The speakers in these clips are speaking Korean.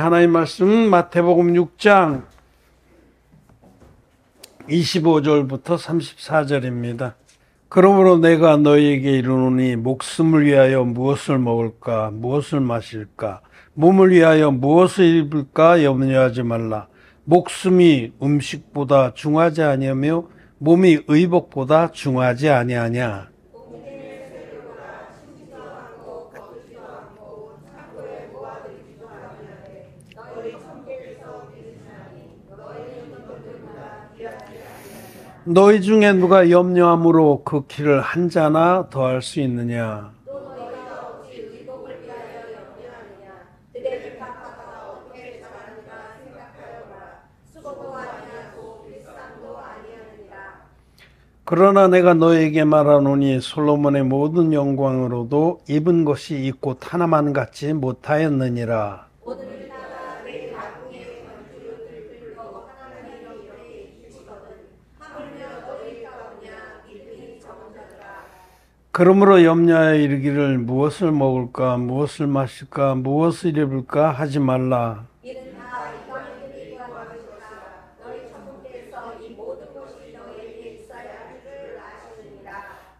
하나님 말씀 마태복음 6장 25절부터 34절입니다. 그러므로 내가 너희에게 이르노니 목숨을 위하여 무엇을 먹을까 무엇을 마실까 몸을 위하여 무엇을 입을까 염려하지 말라. 목숨이 음식보다 중하지 아니하며 몸이 의복보다 중하지 아니하냐. 너희 중에 누가 염려함으로 그 키를 한 자나 더할 수 있느냐. 그러나 내가 너에게 말하노니 솔로몬의 모든 영광으로도 입은 것이 이 꽃 하나만 같지 못하였느니라. 그러므로 염려하여 이르기를 무엇을 먹을까 무엇을 마실까 무엇을 입을까 하지 말라.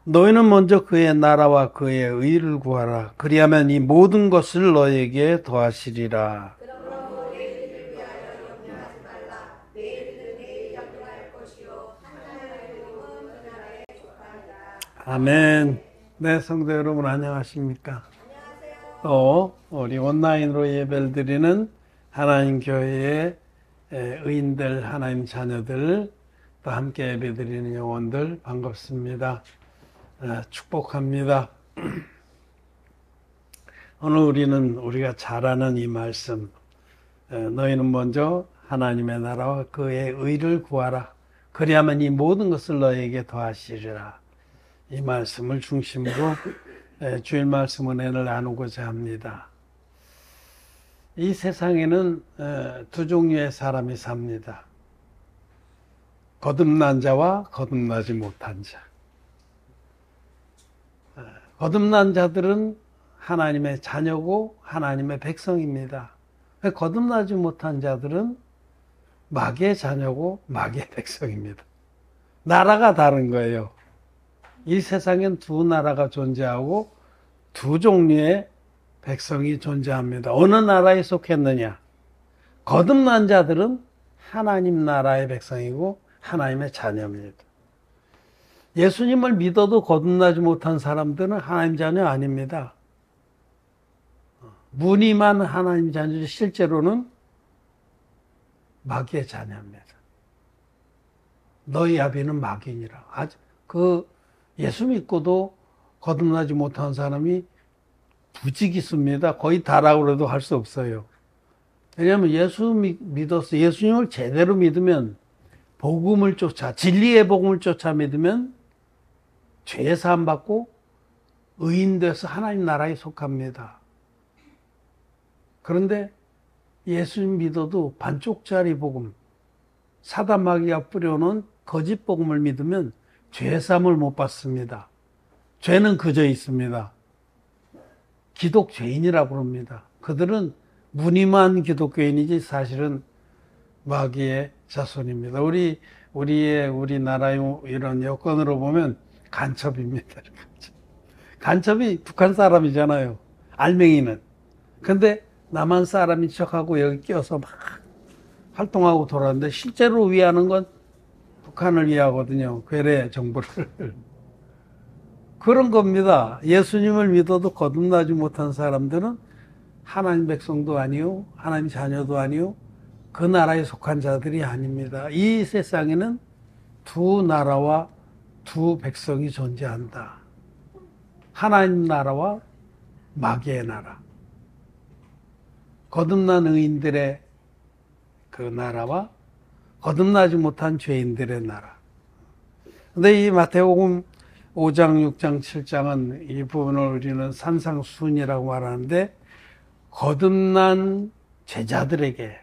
너희는 먼저 그의 나라와 그의 의를 구하라. 그리하면 이 모든 것을 너에게 더하시리라. 아멘. 네, 성도 여러분 안녕하십니까? 또 우리 온라인으로 예배를 드리는 하나님 교회의 의인들, 하나님 자녀들, 또 함께 예배 드리는 영혼들 반갑습니다. 축복합니다. 오늘 우리가 잘 아는 이 말씀, 너희는 먼저 하나님의 나라와 그의 의를 구하라. 그리하면 이 모든 것을 너에게 더하시리라. 이 말씀을 중심으로 주일 말씀 은혜를 나누고자 합니다. 이 세상에는 두 종류의 사람이 삽니다. 거듭난 자와 거듭나지 못한 자. 거듭난 자들은 하나님의 자녀고 하나님의 백성입니다. 거듭나지 못한 자들은 마귀의 자녀고 마귀의 백성입니다. 나라가 다른 거예요. 이 세상엔 두 나라가 존재하고 두 종류의 백성이 존재합니다. 어느 나라에 속했느냐? 거듭난 자들은 하나님 나라의 백성이고 하나님의 자녀입니다. 예수님을 믿어도 거듭나지 못한 사람들은 하나님 자녀 아닙니다. 무늬만 하나님 자녀지 실제로는 마귀의 자녀입니다. 너희 아비는 마귀니라. 예수 믿고도 거듭나지 못한 사람이 부지기수입니다. 거의 다라고 해도 할 수 없어요. 왜냐하면 예수 믿어서 예수님을 제대로 믿으면 복음을 쫓아 진리의 복음을 쫓아 믿으면 죄 사함 받고 의인 돼서 하나님 나라에 속합니다. 그런데 예수님 믿어도 반쪽짜리 복음, 사단 마귀가 뿌려놓은 거짓 복음을 믿으면 죄 사함을 못 받습니다. 죄는 그저 있습니다. 기독죄인이라고 부릅니다. 그들은 무늬만 기독교인이지 사실은 마귀의 자손입니다. 우리나라의 이런 여건으로 보면 간첩입니다. 간첩이 북한 사람이잖아요. 알맹이는. 근데 남한 사람인 척하고 여기 껴서 막 활동하고 돌아왔는데 실제로 위하는 건 북한을 위하거든요. 괴뢰 정부를. 그런 겁니다. 예수님을 믿어도 거듭나지 못한 사람들은 하나님 백성도 아니요, 하나님 자녀도 아니요, 그 나라에 속한 자들이 아닙니다. 이 세상에는 두 나라와 두 백성이 존재한다. 하나님 나라와 마귀의 나라. 거듭난 의인들의 그 나라와 거듭나지 못한 죄인들의 나라. 근데 이 마태복음 5장, 6장, 7장은 이 부분을 우리는 산상순이라고 말하는데 거듭난 제자들에게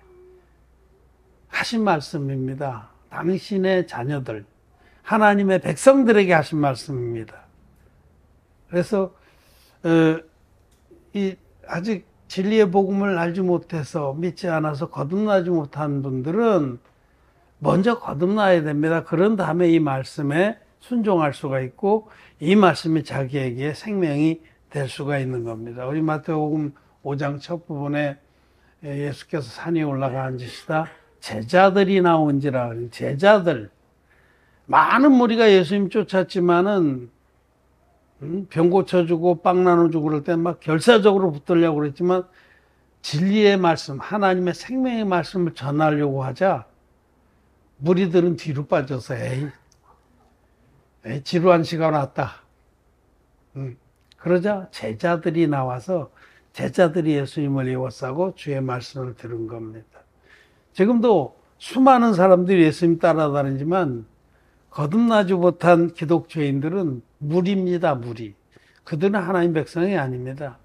하신 말씀입니다. 당신의 자녀들, 하나님의 백성들에게 하신 말씀입니다. 그래서 아직 진리의 복음을 알지 못해서 믿지 않아서 거듭나지 못한 분들은 먼저 거듭나야 됩니다. 그런 다음에 이 말씀에 순종할 수가 있고 이 말씀이 자기에게 생명이 될 수가 있는 겁니다. 우리 마태복음 5장 첫 부분에 예수께서 산에 올라가 앉으시다 제자들이 나온지라. 제자들, 많은 무리가 예수님 쫓았지만은 병 고쳐주고 빵 나눠주고 그럴 때 막 결사적으로 붙들려고 그랬지만 진리의 말씀, 하나님의 생명의 말씀을 전하려고 하자 무리들은 뒤로 빠져서 에이 지루한 시간 왔다. 그러자 제자들이 나와서 제자들이 예수님을 에워싸고 주의 말씀을 들은 겁니다. 지금도 수많은 사람들이 예수님 따라다니지만 거듭나지 못한 기독교인들은 무리입니다. 무리. 그들은 하나님 백성이 아닙니다.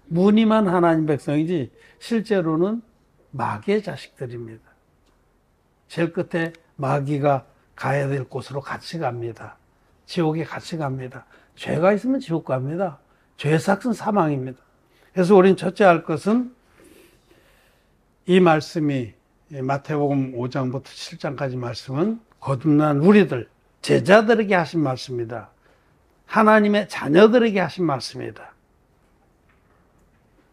무늬만 하나님 백성이지 실제로는 마귀의 자식들입니다. 제일 끝에 마귀가 가야 될 곳으로 같이 갑니다. 지옥에 같이 갑니다. 죄가 있으면 지옥 갑니다. 죄의 삭은 사망입니다. 그래서 우리는 첫째 할 것은 이 말씀이 마태복음 5장부터 7장까지 말씀은 거듭난 우리들, 제자들에게 하신 말씀이다. 하나님의 자녀들에게 하신 말씀이다.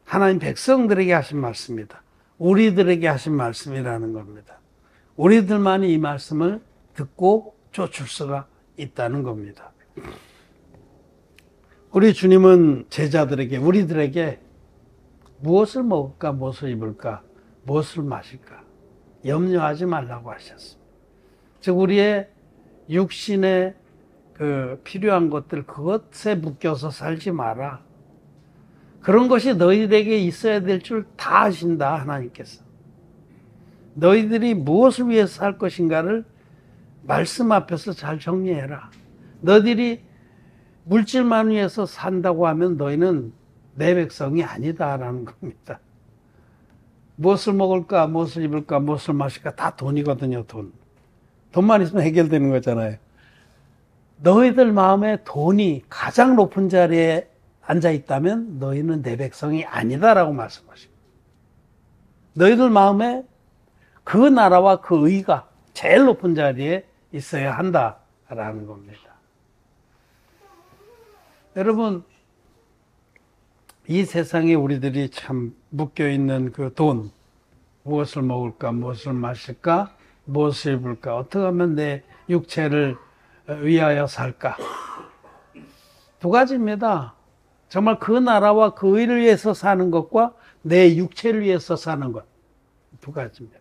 하나님 백성들에게 하신 말씀이다. 우리들에게 하신 말씀이라는 겁니다. 우리들만이 이 말씀을 듣고 쫓을 수가 있다는 겁니다. 우리 주님은 제자들에게, 우리들에게 무엇을 먹을까, 무엇을 입을까, 무엇을 마실까 염려하지 말라고 하셨습니다. 즉 우리의 육신에 필요한 것들, 그것에 묶여서 살지 마라. 그런 것이 너희들에게 있어야 될 줄 다 아신다, 하나님께서. 너희들이 무엇을 위해서 살 것인가를 말씀 앞에서 잘 정리해라. 너희들이 물질만 위해서 산다고 하면 너희는 내 백성이 아니다라는 겁니다. 무엇을 먹을까, 무엇을 입을까, 무엇을 마실까 다 돈이거든요. 돈만 있으면 해결되는 거잖아요. 너희들 마음에 돈이 가장 높은 자리에 앉아 있다면 너희는 내 백성이 아니다라고 말씀하십니다. 너희들 마음에 그 나라와 그 의가 제일 높은 자리에 있어야 한다라는 겁니다. 여러분, 이 세상에 우리들이 참 묶여있는 그 돈, 무엇을 먹을까, 무엇을 마실까, 무엇을 입을까, 어떻게 하면 내 육체를 위하여 살까. 두 가지입니다. 정말 그 나라와 그 의를 위해서 사는 것과 내 육체를 위해서 사는 것. 두 가지입니다.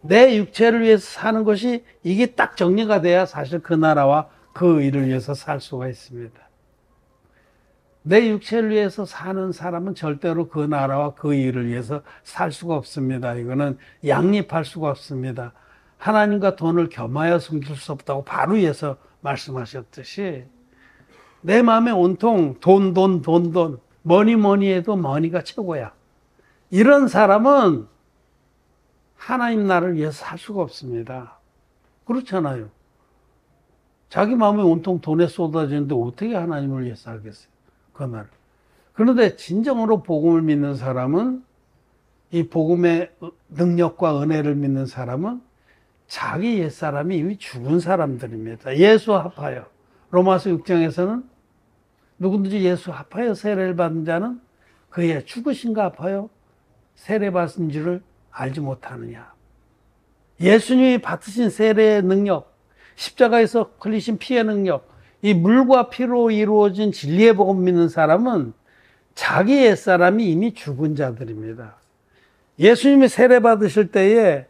내 육체를 위해서 사는 것이 이게 딱 정리가 돼야 사실 그 나라와 그 의를 위해서 살 수가 있습니다. 내 육체를 위해서 사는 사람은 절대로 그 나라와 그 일을 위해서 살 수가 없습니다. 이거는 양립할 수가 없습니다. 하나님과 돈을 겸하여 숨길 수 없다고 바로 위에서 말씀하셨듯이 내 마음에 온통 돈, 뭐니 해도 머니가 최고야. 이런 사람은 하나님 나라를 위해서 살 수가 없습니다. 그렇잖아요. 자기 마음에 온통 돈에 쏟아지는데 어떻게 하나님을 위해서 살겠어요? 그 날. 그런데 진정으로 복음을 믿는 사람은, 이 복음의 능력과 은혜를 믿는 사람은 자기 옛사람이 이미 죽은 사람들입니다. 예수 합하여. 로마서 6장에서는 누구든지 예수 합하여 세례를 받은 자는 그의 죽으신가 합하여 세례 받은 줄을 알지 못하느냐. 예수님이 받으신 세례의 능력, 십자가에서 흘리신 피의 능력, 이 물과 피로 이루어진 진리의 복음 믿는 사람은 자기 옛사람이 이미 죽은 자들입니다. 예수님이 세례 받으실 때에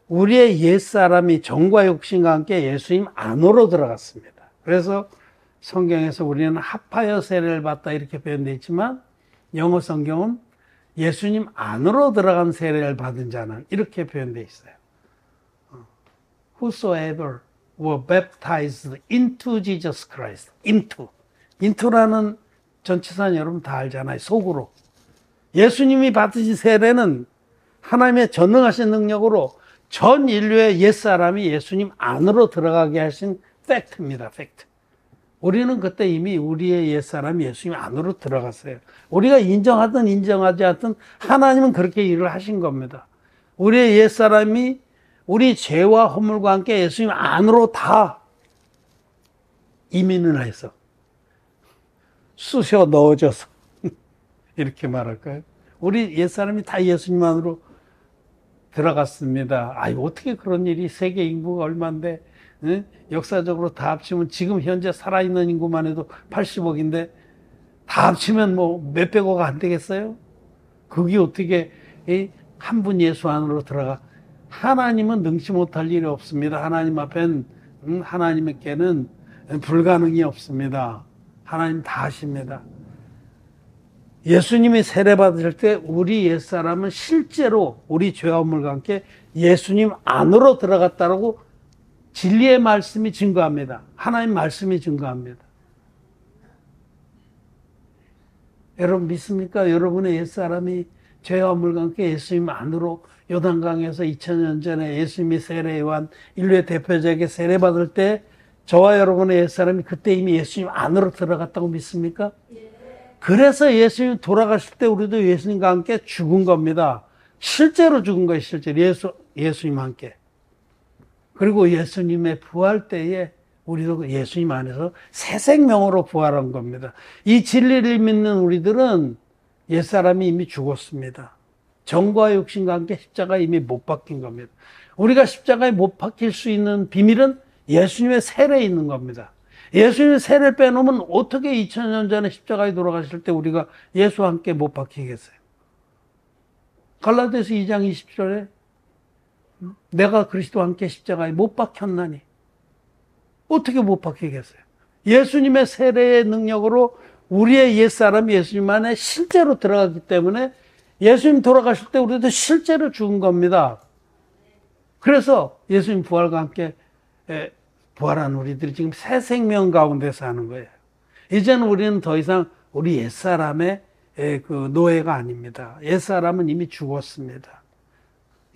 우리의 옛사람이 정과 욕심과 함께 예수님 안으로 들어갔습니다. 그래서 성경에서 우리는 합하여 세례를 받다 이렇게 표현되어 있지만 영어 성경은 예수님 안으로 들어간 세례를 받은 자는 이렇게 표현되어 있어요. Whosoever were baptized into Jesus Christ. into라는 전치사는 여러분 다 알잖아요. 속으로. 예수님이 받으신 세례는 하나님의 전능하신 능력으로 전 인류의 옛사람이 예수님 안으로 들어가게 하신 팩트입니다. 팩트. 우리는 그때 이미 우리의 옛사람이 예수님 안으로 들어갔어요. 우리가 인정하든 인정하지 않든 하나님은 그렇게 일을 하신 겁니다. 우리의 옛사람이 우리 죄와 허물과 함께 예수님 안으로 다 이민을 해서 쑤셔 넣어줘서 이렇게 말할까요? 우리 옛사람이 다 예수님 안으로 들어갔습니다. 아이, 어떻게 그런 일이, 세계 인구가 얼마인데, 응? 역사적으로 다 합치면 지금 현재 살아있는 인구만 해도 80억인데 다 합치면 뭐 몇백억 안 되겠어요? 그게 어떻게 한 분 예수 안으로 들어가? 하나님은 능치 못할 일이 없습니다. 하나님 앞엔, 하나님께는 불가능이 없습니다. 하나님 다 하십니다. 예수님이 세례 받으실 때 우리 옛사람은 실제로 우리 죄와 허물과 함께 예수님 안으로 들어갔다라고 진리의 말씀이 증거합니다. 하나님 말씀이 증거합니다. 여러분 믿습니까? 여러분의 옛사람이 죄와 허물과 함께 예수님 안으로 요단강에서 2000년 전에 예수님이 세례요한 인류의 대표자에게 세례 받을 때 저와 여러분의 옛사람이 그때 이미 예수님 안으로 들어갔다고 믿습니까? 그래서 예수님 돌아가실 때 우리도 예수님과 함께 죽은 겁니다. 실제로 죽은 거예요. 실제로 예수님과 함께. 그리고 예수님의 부활 때에 우리도 예수님 안에서 새 생명으로 부활한 겁니다. 이 진리를 믿는 우리들은 옛사람이 이미 죽었습니다. 정과 육신과 함께 십자가에 이미 못 박힌 겁니다. 우리가 십자가에 못 박힐 수 있는 비밀은 예수님의 세례에 있는 겁니다. 예수님의 세례를 빼놓으면 어떻게 2000년 전에 십자가에 돌아가실 때 우리가 예수와 함께 못 박히겠어요? 갈라디아서 2장 20절에 내가 그리스도와 함께 십자가에 못 박혔나니 어떻게 못 박히겠어요? 예수님의 세례의 능력으로 우리의 옛사람 예수님 안에 실제로 들어가기 때문에 예수님 돌아가실 때 우리도 실제로 죽은 겁니다. 그래서 예수님 부활과 함께 부활한 우리들이 지금 새 생명 가운데 사는 거예요. 이제는 우리는 더 이상 우리 옛사람의 그 노예가 아닙니다. 옛사람은 이미 죽었습니다.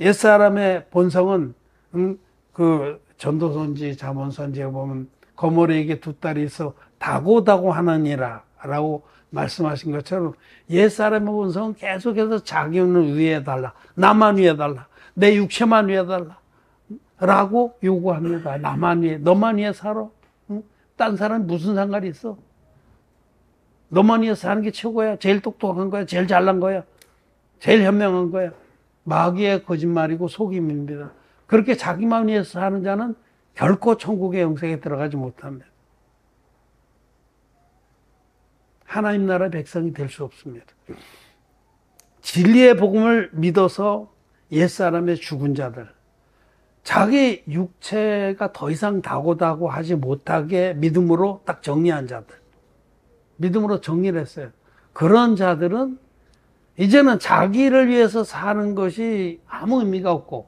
옛사람의 본성은 그 전도선지 잠언선지에 보면 거머리에게 두 딸이 있어 다고다고 하느니라라고 말씀하신 것처럼 옛사람의 본성은 계속해서 자기는 위해달라, 나만 위해달라, 내 육체만 위해달라 라고 요구합니다. 나만 위해, 너만 위해 살아. 응? 딴 사람이 무슨 상관이 있어? 너만 위해 사는 게 최고야. 제일 똑똑한 거야. 제일 잘난 거야. 제일 현명한 거야. 마귀의 거짓말이고 속임입니다. 그렇게 자기만 위해서 사는 자는 결코 천국의 영생에 들어가지 못합니다. 하나님 나라의 백성이 될 수 없습니다. 진리의 복음을 믿어서 옛사람의 죽은 자들, 자기 육체가 더 이상 다고다고 하지 못하게 믿음으로 딱 정리한 자들, 믿음으로 정리를 했어요. 그런 자들은 이제는 자기를 위해서 사는 것이 아무 의미가 없고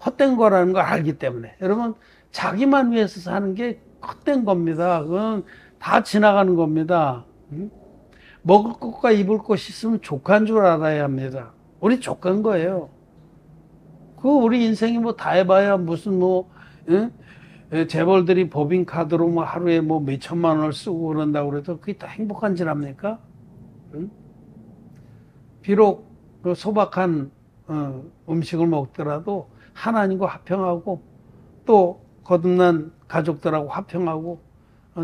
헛된 거라는 걸 알기 때문에, 여러분 자기만 위해서 사는 게 헛된 겁니다. 그건 다 지나가는 겁니다. 먹을 것과 입을 것이 있으면 족한 줄 알아야 합니다. 우리 족한 거예요. 우리 인생이 뭐 다 해봐야 무슨 재벌들이 법인카드로 뭐 하루에 뭐 몇천만 원을 쓰고 그런다고 그래도 그게 다 행복한 줄 압니까? 비록 그 소박한 음식을 먹더라도 하나님과 화평하고 또 거듭난 가족들하고 화평하고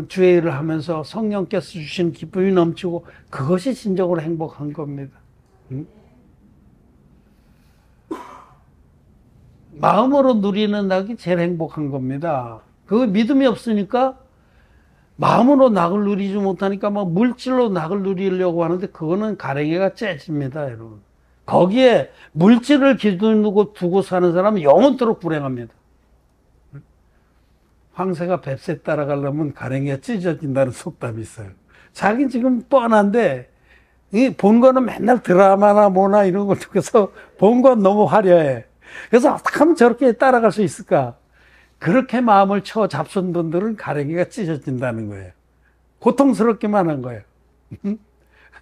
주의 일을 하면서 성령께서 주신 기쁨이 넘치고 그것이 진정으로 행복한 겁니다. 마음으로 누리는 낙이 제일 행복한 겁니다. 그 믿음이 없으니까 마음으로 낙을 누리지 못하니까 막 물질로 낙을 누리려고 하는데 그거는 가랭이가 째집니다, 여러분. 거기에 물질을 기준으로 두고 사는 사람은 영원토록 불행합니다. 황새가 뱁새 따라가려면 가랭이가 찢어진다는 속담이 있어요. 자긴 지금 뻔한데 본 거는 맨날 드라마나 뭐나 이런 걸 통해서 본 건 너무 화려해. 그래서 어떻게 하면 저렇게 따라갈 수 있을까? 그렇게 마음을 쳐 잡순 분들은 가랭이가 찢어진다는 거예요. 고통스럽기만 한 거예요.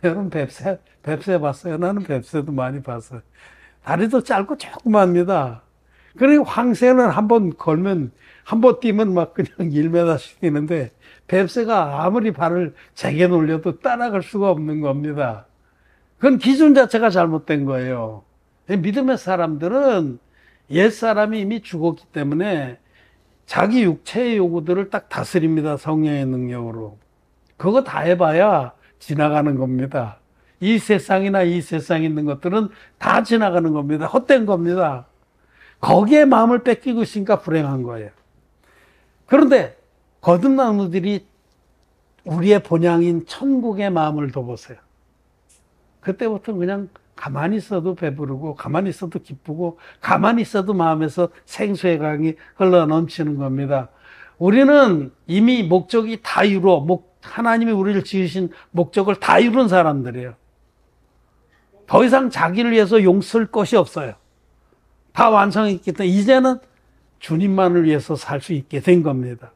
여러분 뱁새 봤어요? 나는 뱁새도 많이 봤어요. 다리도 짧고 조그맣습니다. 그리고 황새는 한번 걸면, 한번 뛰면 막 그냥 1m씩 뛰는데, 뱁새가 아무리 발을 제게 놀려도 따라갈 수가 없는 겁니다. 그건 기준 자체가 잘못된 거예요. 믿음의 사람들은 옛사람이 이미 죽었기 때문에 자기 육체의 요구들을 딱 다스립니다. 성령의 능력으로. 그거 다 해봐야 지나가는 겁니다. 이 세상이나 이 세상에 있는 것들은 다 지나가는 겁니다. 헛된 겁니다. 거기에 마음을 뺏기고 있으니까 불행한 거예요. 그런데 거듭나무들이 우리의 본향인 천국의 마음을 둬보세요. 그때부터 그냥 가만히 있어도 배부르고 가만히 있어도 기쁘고 가만히 있어도 마음에서 생수의 강이 흘러 넘치는 겁니다. 우리는 이미 목적이 다 이루어, 하나님이 우리를 지으신 목적을 다 이룬 사람들이에요. 더 이상 자기를 위해서 용쓸 것이 없어요. 다 완성했기 때문에 이제는 주님만을 위해서 살 수 있게 된 겁니다.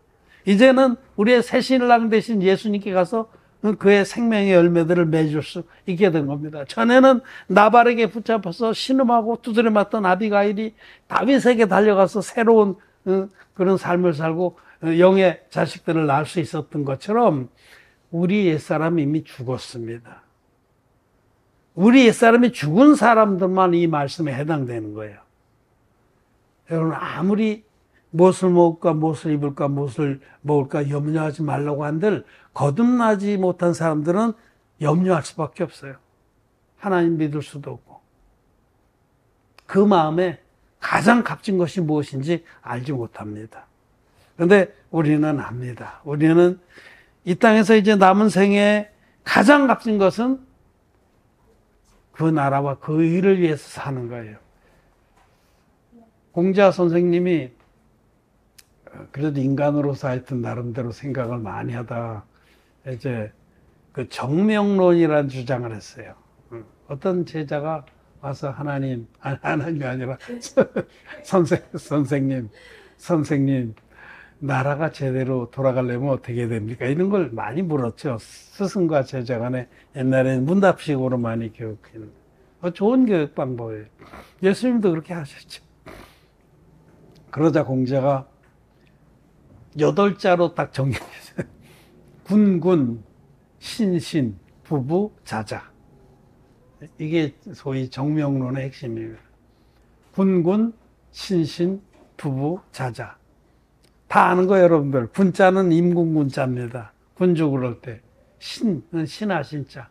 이제는 우리의 새 신랑 되신 예수님께 가서 그의 생명의 열매들을 맺을 수 있게 된 겁니다. 전에는 나발에게 붙잡혀서 신음하고 두드려 맞던 아비가일이 다윗에게 달려가서 새로운 그런 삶을 살고 영의 자식들을 낳을 수 있었던 것처럼 우리 옛사람이 이미 죽었습니다. 우리 옛사람이 죽은 사람들만 이 말씀에 해당되는 거예요. 여러분, 아무리 무엇을 먹을까, 무엇을 입을까, 무엇을 먹을까 염려하지 말라고 한들 거듭나지 못한 사람들은 염려할 수밖에 없어요. 하나님 믿을 수도 없고. 그 마음에 가장 값진 것이 무엇인지 알지 못합니다. 그런데 우리는 압니다. 우리는 이 땅에서 이제 남은 생에 가장 값진 것은 그 나라와 그 일을 위해서 사는 거예요. 공자 선생님이 그래도 인간으로서 하여튼 나름대로 생각을 많이 하다 이제 그 정명론이라는 주장을 했어요. 어떤 제자가 와서 하나님이 아니라 선생님 나라가 제대로 돌아가려면 어떻게 됩니까? 이런 걸 많이 물었죠. 스승과 제자 간에 옛날에는 문답식으로 많이 교육했는데 좋은 교육 방법이에요. 예수님도 그렇게 하셨죠. 그러자 공자가 8자로 딱 정리했어요. 군군, 신신, 부부, 자자. 이게 소위 정명론의 핵심이에요. 군군, 신신, 부부, 자자. 다 아는 거예요, 여러분들. 군자는 임군군자입니다. 군주 그럴 때. 신은 신하신자.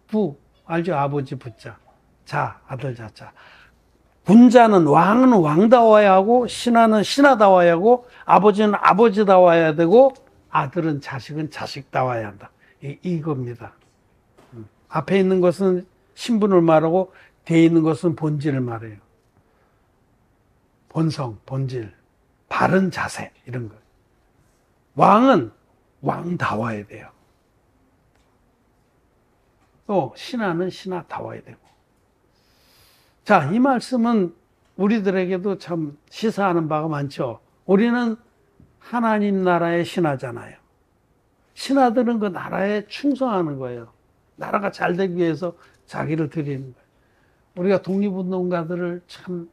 부, 알죠? 아버지 부자. 자, 아들 자자. 군자는 왕은 왕다워야 하고 신하는 신하다워야 하고 아버지는 아버지다워야 되고 아들은 자식은 자식다워야 한다. 이겁니다. 앞에 있는 것은 신분을 말하고 뒤에 있는 것은 본질을 말해요. 본성, 본질, 바른 자세 이런 거. 왕은 왕다워야 돼요. 또 신하는 신하다워야 되고. 자, 이 말씀은 우리들에게도 참 시사하는 바가 많죠. 우리는 하나님 나라의 신하잖아요. 신하들은 그 나라에 충성하는 거예요. 나라가 잘 되기 위해서 자기를 드리는 거예요. 우리가 독립운동가들을 참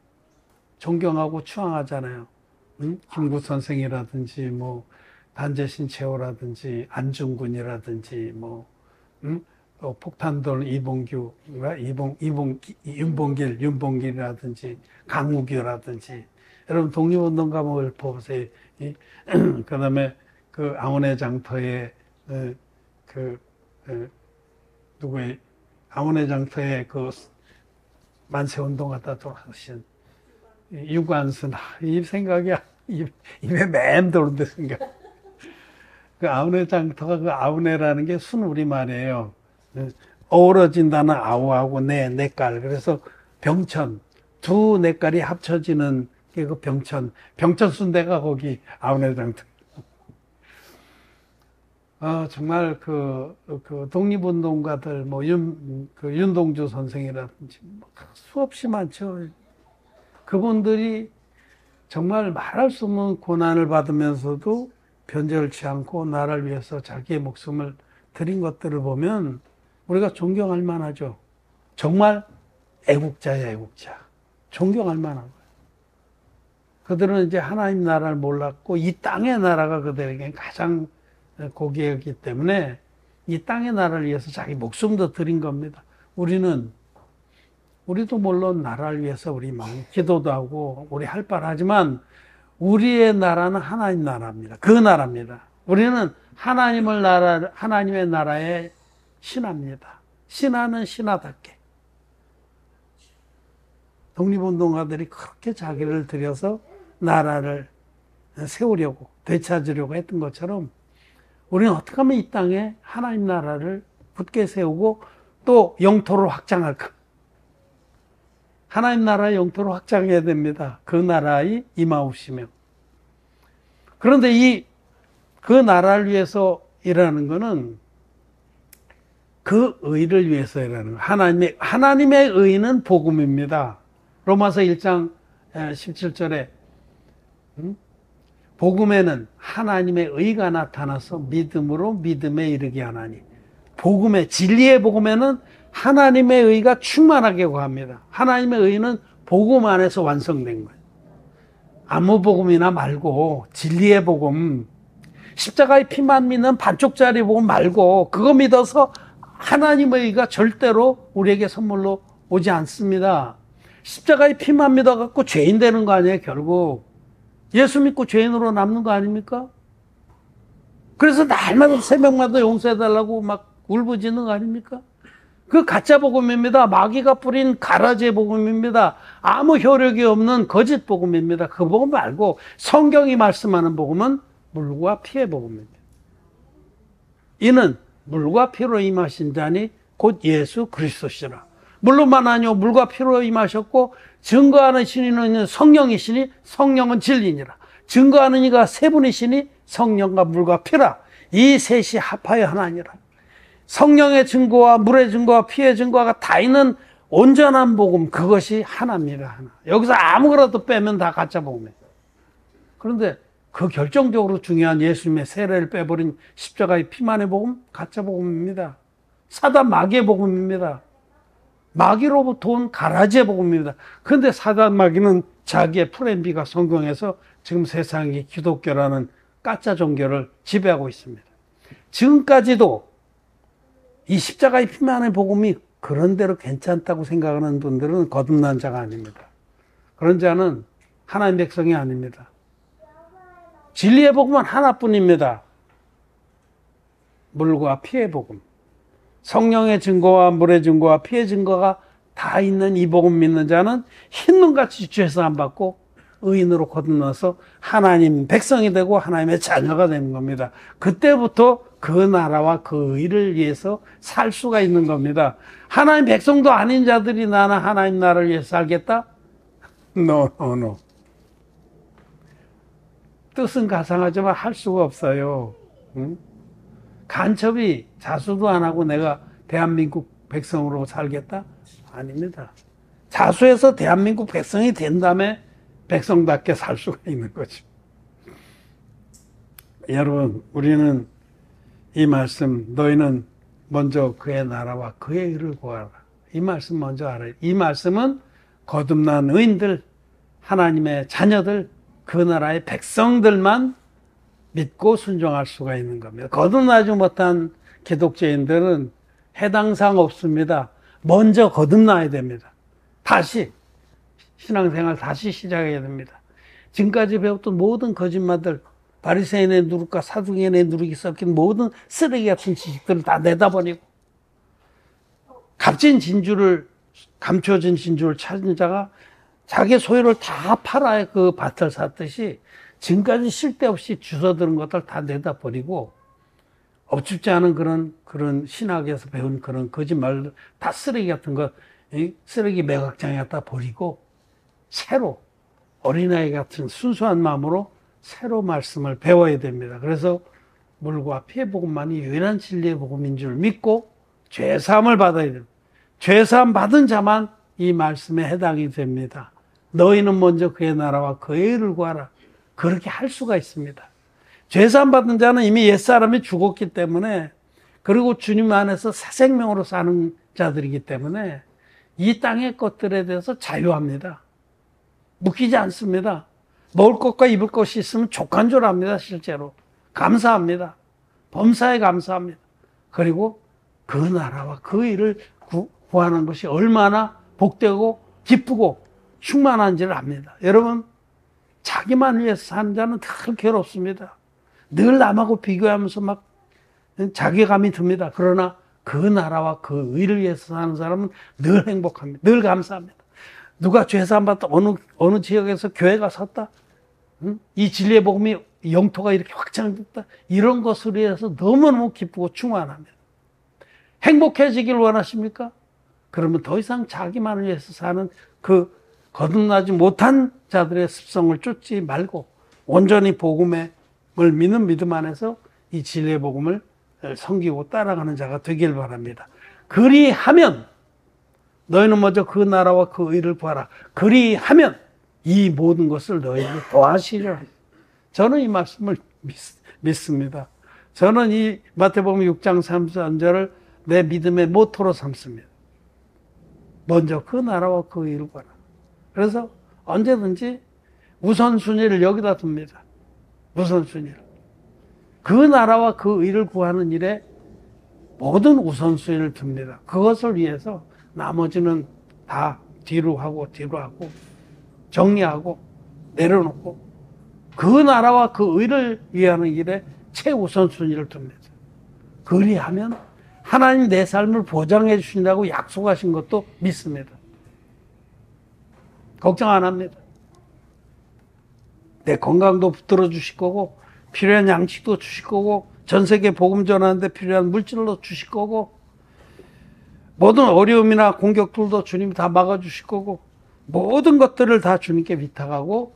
존경하고 추앙하잖아요. 김구 선생이라든지, 단재신채호라든지, 안중근이라든지, 폭탄돌 윤봉길이라든지, 강우규라든지. 여러분, 독립운동가 보세요. 그 다음에 그 아우네 장터에, 아우네 장터에 그 만세운동하다 돌아가신 유관순, 이 생각이 입에 맴도는데 생각. 그 아우네 장터가 그 아우네라는 게 순우리말이에요. 어우러진다는 아우하고 내깔. 그래서 병천, 두 내깔이 합쳐지는 게 그 병천 순대가 거기 아우네 장터. 정말 그 독립운동가들, 윤동주 선생이라든지 수없이 많죠. 그분들이 정말 말할 수 없는 고난을 받으면서도 변절치 않고 나라를 위해서 자기의 목숨을 드린 것들을 보면 우리가 존경할 만하죠. 정말 애국자야, 애국자. 존경할 만한 거예요. 그들은 이제 하나님 나라를 몰랐고 이 땅의 나라가 그들에게 가장 고귀했기 때문에 이 땅의 나라를 위해서 자기 목숨도 드린 겁니다. 우리도 물론 나라를 위해서 우리 많이 기도도 하고 우리 할 바를 하지만 우리의 나라는 하나님 나라입니다. 그 나라입니다. 우리는 하나님의 나라의 신하입니다. 신하는 신하답게. 독립운동가들이 그렇게 자기를 들여서 나라를 세우려고, 되찾으려고 했던 것처럼 우리는 어떻게 하면 이 땅에 하나님 나라를 굳게 세우고 또 영토를 확장할까? 하나님 나라의 영토를 확장해야 됩니다. 그 나라의 임하옵시며. 그런데 그 나라를 위해서 일하는 것은 그 의를 위해서 일하는 거예요. 하나님의 의는 복음입니다. 로마서 1장 17절에 복음에는 하나님의 의가 나타나서 믿음으로 믿음에 이르게 하나니, 진리의 복음에는 하나님의 의가 충만하게 구합니다. 하나님의 의는 복음 안에서 완성된 거예요. 아무 복음이나 말고 진리의 복음, 십자가의 피만 믿는 반쪽짜리 복음 말고 그거 믿어서 하나님의 의가 절대로 우리에게 선물로 오지 않습니다. 십자가의 피만 믿어갖고 죄인 되는 거 아니에요, 결국. 예수 믿고 죄인으로 남는 거 아닙니까? 그래서 날마다 새벽마다 용서해달라고 막 울부짖는 거 아닙니까? 그 가짜 복음입니다. 마귀가 뿌린 가라지의 복음입니다. 아무 효력이 없는 거짓 복음입니다. 그 복음 말고 성경이 말씀하는 복음은 물과 피의 복음입니다. 이는 물과 피로 임하신 자니 곧 예수 그리스도시라. 물로만 아니요 물과 피로 임하셨고 증거하는 신이는 성령이시니 성령은 진리니라. 증거하는 이가 세 분이시니 성령과 물과 피라. 이 셋이 합하여 하나니라. 성령의 증거와 물의 증거와 피의 증거가 다 있는 온전한 복음, 그것이 하나입니다. 하나. 여기서 아무거라도 빼면 다 가짜 복음이에요. 그런데 그 결정적으로 중요한 예수님의 세례를 빼버린 십자가의 피만의 복음, 가짜 복음입니다. 사단 마귀의 복음입니다. 마귀로부터 온 가라지의 복음입니다. 그런데 사단 마귀는 자기의 플랜 B가 성공해서 지금 세상이 기독교라는 가짜 종교를 지배하고 있습니다. 지금까지도 이 십자가의 피만의 복음이 그런대로 괜찮다고 생각하는 분들은 거듭난 자가 아닙니다. 그런 자는 하나님 백성이 아닙니다. 진리의 복음은 하나뿐입니다. 물과 피의 복음. 성령의 증거와 물의 증거와 피의 증거가 다 있는 이 복음 믿는 자는 흰눈같이 죄사함 받고 의인으로 거듭나서 하나님 백성이 되고 하나님의 자녀가 되는 겁니다. 그때부터 그 나라와 그 의를 위해서 살 수가 있는 겁니다. 하나님 백성도 아닌 자들이 나는 하나님 나라를 위해서 살겠다? No. 뜻은 가상하지만 할 수가 없어요. 응? 간첩이 자수도 안 하고 내가 대한민국 백성으로 살겠다? 아닙니다. 자수해서 대한민국 백성이 된 다음에 백성답게 살 수가 있는 거죠. 여러분, 우리는 이 말씀, 너희는 먼저 그의 나라와 그의 의를 구하라. 이 말씀 먼저 알아요. 이 말씀은 거듭난 의인들, 하나님의 자녀들, 그 나라의 백성들만 믿고 순종할 수가 있는 겁니다. 거듭나지 못한 기독교인들은 해당사항 없습니다. 먼저 거듭나야 됩니다. 다시 신앙생활 다시 시작해야 됩니다. 지금까지 배웠던 모든 거짓말들, 바리새인의 누룩과 사두개인의 누룩이 섞인 모든 쓰레기 같은 지식들을 다 내다버리고 감춰진 진주를 찾은 자가 자기 소유를 다 팔아야 그 밭을 샀듯이 지금까지 쓸데없이 주워들은 것들 다 내다버리고 업줍지 않은 그런 신학에서 배운 그런 거짓말 다 쓰레기 같은 거, 쓰레기 매각장에 갖다 버리고 새로 어린아이 같은 순수한 마음으로 새로 말씀을 배워야 됩니다. 그래서 물과 피의 복음만이 유일한 진리의 복음인 줄 믿고 죄사함을 받아야 됩니다. 죄사함 받은 자만 이 말씀에 해당이 됩니다. 너희는 먼저 그의 나라와 그의 의를 구하라. 그렇게 할 수가 있습니다. 죄사함 받은 자는 이미 옛사람이 죽었기 때문에, 그리고 주님 안에서 새 생명으로 사는 자들이기 때문에 이 땅의 것들에 대해서 자유합니다. 묶이지 않습니다. 먹을 것과 입을 것이 있으면 족한 줄 압니다. 실제로. 감사합니다. 범사에 감사합니다. 그리고 그 나라와 그 일을 구하는 것이 얼마나 복되고 기쁘고 충만한지를 압니다. 여러분, 자기만 위해서 사는 자는 늘 괴롭습니다. 늘 남하고 비교하면서 막 자괴감이 듭니다. 그러나 그 나라와 그 의를 위해서 사는 사람은 늘 행복합니다. 늘 감사합니다. 누가 죄사함 받다 어느 지역에서 교회가 섰다. 이 진리의 복음이 영토가 이렇게 확장됐다. 이런 것을 위해서 너무너무 기쁘고 충만합니다. 행복해지길 원하십니까? 그러면 더 이상 자기만을 위해서 사는 그 거듭나지 못한 자들의 습성을 쫓지 말고 온전히 복음을 믿는 믿음 안에서 이 진리의 복음을 섬기고 따라가는 자가 되길 바랍니다. 그리하면 너희는 먼저 그 나라와 그 의를 구하라. 그리하면 이 모든 것을 너희에게 더하시리라. 저는 이 말씀을 믿습니다. 저는 이 마태복음 6장 33절을 내 믿음의 모토로 삼습니다. 먼저 그 나라와 그 의를 구하라. 그래서 언제든지 우선순위를 여기다 둡니다. 우선순위를. 그 나라와 그 의를 구하는 일에 모든 우선순위를 둡니다. 그것을 위해서 나머지는 다 뒤로 하고 정리하고 내려놓고 그 나라와 그 의를 위하는 일에 최우선순위를 둡니다. 그리하면 하나님 내 삶을 보장해 주신다고 약속하신 것도 믿습니다. 걱정 안 합니다. 내 건강도 붙들어 주실 거고 필요한 양식도 주실 거고 전 세계 복음 전하는데 필요한 물질도 주실 거고 모든 어려움이나 공격들도 주님이 다 막아주실 거고 모든 것들을 다 주님께 위탁하고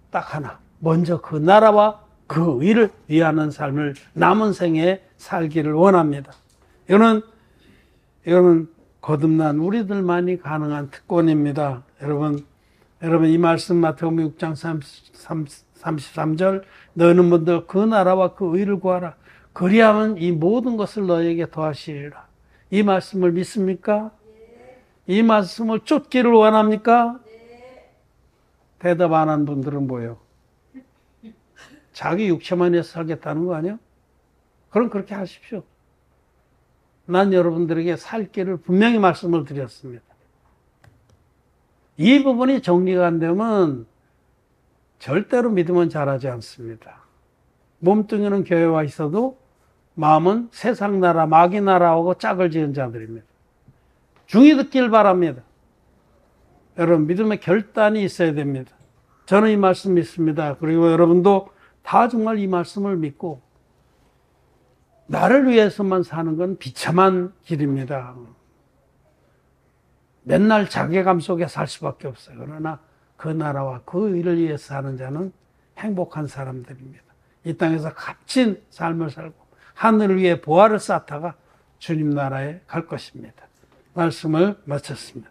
딱 하나 먼저 그 나라와 그 의를 위하는 삶을 남은 생에 살기를 원합니다. 이거는 거듭난 우리들만이 가능한 특권입니다. 여러분 이 말씀 마태복음 6장 33절 너희는 먼저 그 나라와 그 의를 구하라. 그리하면 이 모든 것을 너희에게 더하시리라. 이 말씀을 믿습니까? 이 말씀을 쫓기를 원합니까? 대답 안 한 분들은 뭐예요? 자기 육체만 위해서 살겠다는 거 아니에요? 그럼 그렇게 하십시오. 난 여러분들에게 살 길을 분명히 말씀을 드렸습니다. 이 부분이 정리가 안 되면 절대로 믿음은 자라지 않습니다. 몸뚱이는 교회에 와 있어도 마음은 세상 나라, 마귀 나라하고 짝을 지은 자들입니다. 중히 듣길 바랍니다. 여러분, 믿음의 결단이 있어야 됩니다. 저는 이 말씀 믿습니다. 그리고 여러분도 다 정말 이 말씀을 믿고 나를 위해서만 사는 건 비참한 길입니다. 맨날 자괴감 속에 살 수밖에 없어요. 그러나 그 나라와 그 의를 위해서 사는 자는 행복한 사람들입니다. 이 땅에서 값진 삶을 살고 하늘을 위해 보화를 쌓다가 주님 나라에 갈 것입니다. 말씀을 마쳤습니다.